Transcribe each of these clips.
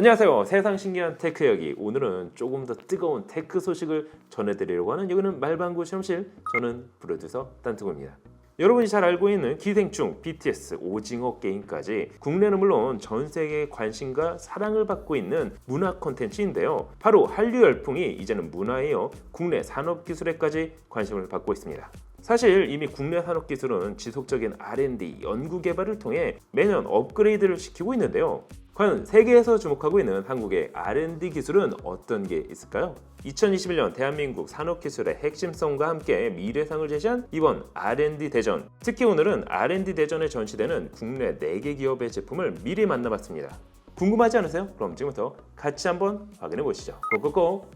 안녕하세요. 세상 신기한 테크 이야기. 오늘은 조금 더 뜨거운 테크 소식을 전해드리려고 하는 여기는 말방구 실험실. 저는 프로듀서 딴뜨구입니다. 여러분이 잘 알고 있는 기생충, BTS, 오징어 게임까지 국내는 물론 전 세계의 관심과 사랑을 받고 있는 문화 콘텐츠인데요. 바로 한류 열풍이 이제는 문화에 이어 국내 산업기술에까지 관심을 받고 있습니다. 사실 이미 국내 산업기술은 지속적인 R&D, 연구개발을 통해 매년 업그레이드를 시키고 있는데요. 과연 세계에서 주목하고 있는 한국의 R&D 기술은 어떤 게 있을까요? 2021년 대한민국 산업기술의 핵심성과 함께 미래상을 제시한 이번 R&D 대전. 특히 오늘은 R&D 대전에 전시되는 국내 4개 기업의 제품을 미리 만나봤습니다. 궁금하지 않으세요? 그럼 지금부터 같이 한번 확인해 보시죠. 고고고!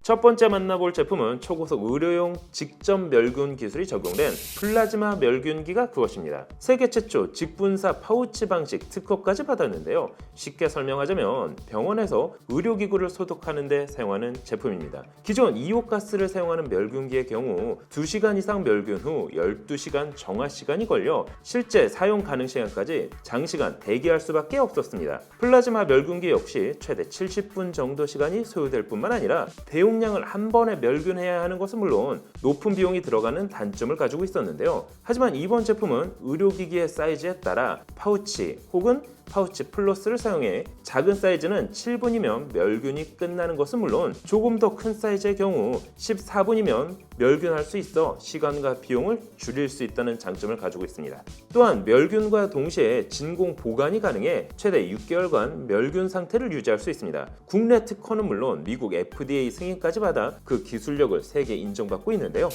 첫 번째 만나볼 제품은 초고속 의료용 직접 멸균 기술이 적용된 플라즈마 멸균기가 그것입니다. 세계 최초 직분사 파우치 방식 특허까지 받았는데요. 쉽게 설명하자면 병원에서 의료기구를 소독하는 데 사용하는 제품입니다. 기존 이오가스를 사용하는 멸균기의 경우 2시간 이상 멸균 후 12시간 정화 시간이 걸려 실제 사용 가능 시간까지 장시간 대기할 수밖에 없었습니다. 플라즈마 멸균기 역시 최대 70분 정도 시간이 소요될 뿐만 아니라 대용량을 한 번에 멸균해야 하는 것은 물론 높은 비용이 들어가는 단점을 가지고 있었는데요. 하지만 이번 제품은 의료기기의 사이즈에 따라 파우치 혹은 파우치 플러스를 사용해 작은 사이즈는 7분이면 멸균이 끝나는 것은 물론 조금 더 큰 사이즈의 경우 14분이면 멸균할 수 있어 시간과 비용을 줄일 수 있다는 장점을 가지고 있습니다. 또한 멸균과 동시에 진공 보관이 가능해 최대 6개월간 멸균 상태를 유지할 수 있습니다. 국내 특허는 물론 미국 FDA 승인까지 받아 그 기술력을 세계 인정받고 있는데요.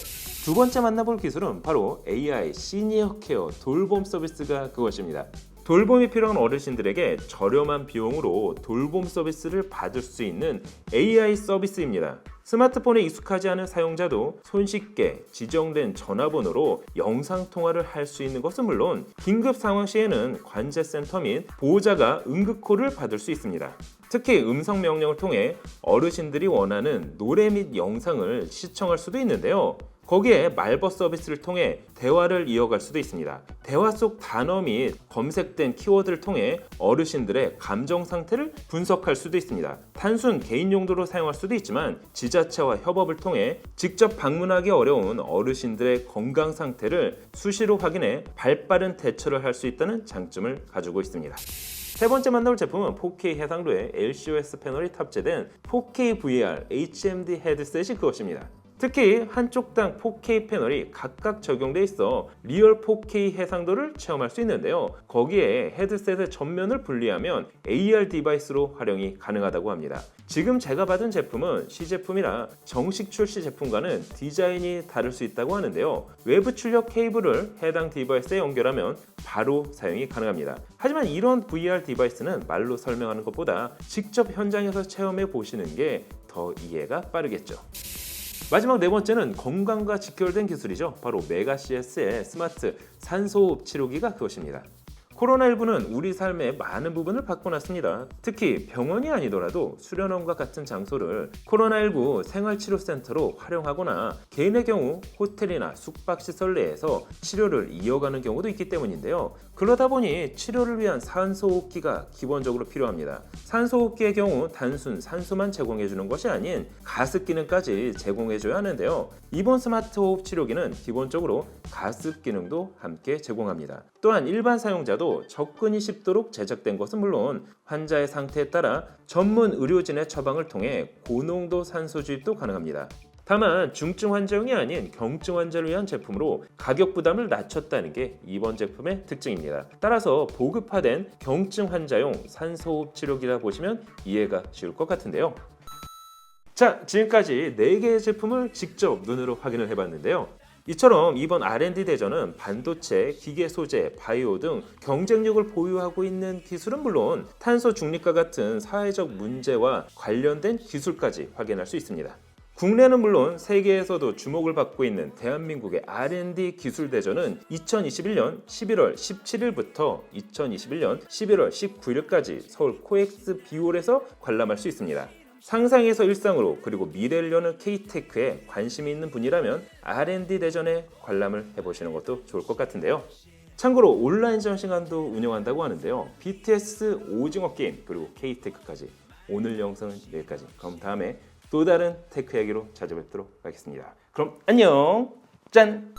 두 번째 만나볼 기술은 바로 AI 시니어 케어 돌봄 서비스가 그것입니다. 돌봄이 필요한 어르신들에게 저렴한 비용으로 돌봄 서비스를 받을 수 있는 AI 서비스입니다. 스마트폰에 익숙하지 않은 사용자도 손쉽게 지정된 전화번호로 영상통화를 할 수 있는 것은 물론 긴급 상황 시에는 관제센터 및 보호자가 응급콜을 받을 수 있습니다. 특히 음성 명령을 통해 어르신들이 원하는 노래 및 영상을 시청할 수도 있는데요. 거기에 말벗 서비스를 통해 대화를 이어갈 수도 있습니다. 대화 속 단어 및 검색된 키워드를 통해 어르신들의 감정 상태를 분석할 수도 있습니다. 단순 개인 용도로 사용할 수도 있지만 지자체와 협업을 통해 직접 방문하기 어려운 어르신들의 건강 상태를 수시로 확인해 발빠른 대처를 할 수 있다는 장점을 가지고 있습니다. 세 번째 만나볼 제품은 4K 해상도의 LCOS 패널이 탑재된 4K VR HMD 헤드셋이 그것입니다. 특히 한쪽당 4K 패널이 각각 적용돼 있어 리얼 4K 해상도를 체험할 수 있는데요. 거기에 헤드셋의 전면을 분리하면 AR 디바이스로 활용이 가능하다고 합니다. 지금 제가 받은 제품은 시제품이라 정식 출시 제품과는 디자인이 다를 수 있다고 하는데요. 외부 출력 케이블을 해당 디바이스에 연결하면 바로 사용이 가능합니다. 하지만 이런 VR 디바이스는 말로 설명하는 것보다 직접 현장에서 체험해 보시는 게 더 이해가 빠르겠죠. 마지막 네 번째는 건강과 직결된 기술이죠. 바로 메가CS의 스마트 산소호흡 치료기가 그것입니다. 코로나19는 우리 삶의 많은 부분을 바꿔놨습니다. 특히 병원이 아니더라도 수련원과 같은 장소를 코로나19 생활치료센터로 활용하거나 개인의 경우 호텔이나 숙박시설 내에서 치료를 이어가는 경우도 있기 때문인데요. 그러다 보니 치료를 위한 산소호흡기가 기본적으로 필요합니다. 산소호흡기의 경우 단순 산소만 제공해주는 것이 아닌 가습 기능까지 제공해줘야 하는데요. 이번 스마트 호흡 치료기는 기본적으로 가습 기능도 함께 제공합니다. 또한 일반 사용자도 접근이 쉽도록 제작된 것은 물론 환자의 상태에 따라 전문 의료진의 처방을 통해 고농도 산소 주입도 가능합니다. 다만 중증 환자용이 아닌 경증 환자를 위한 제품으로 가격 부담을 낮췄다는 게 이번 제품의 특징입니다. 따라서 보급화된 경증 환자용 산소호흡 치료기라 보시면 이해가 쉬울 것 같은데요. 자, 지금까지 4개의 제품을 직접 눈으로 확인을 해봤는데요. 이처럼 이번 R&D 대전은 반도체, 기계 소재, 바이오 등 경쟁력을 보유하고 있는 기술은 물론 탄소 중립과 같은 사회적 문제와 관련된 기술까지 확인할 수 있습니다. 국내는 물론 세계에서도 주목을 받고 있는 대한민국의 R&D 기술 대전은 2021년 11월 17일부터 2021년 11월 19일까지 서울 코엑스 비올에서 관람할 수 있습니다. 상상에서 일상으로 그리고 미래를 여는 K-테크에 관심이 있는 분이라면 R&D 대전에 관람을 해보시는 것도 좋을 것 같은데요. 참고로 온라인 전시관도 운영한다고 하는데요. BTS 오징어 게임 그리고 K-테크까지. 오늘 영상은 여기까지. 그럼 다음에 또 다른 테크 이야기로 찾아뵙도록 하겠습니다. 그럼 안녕. 짠.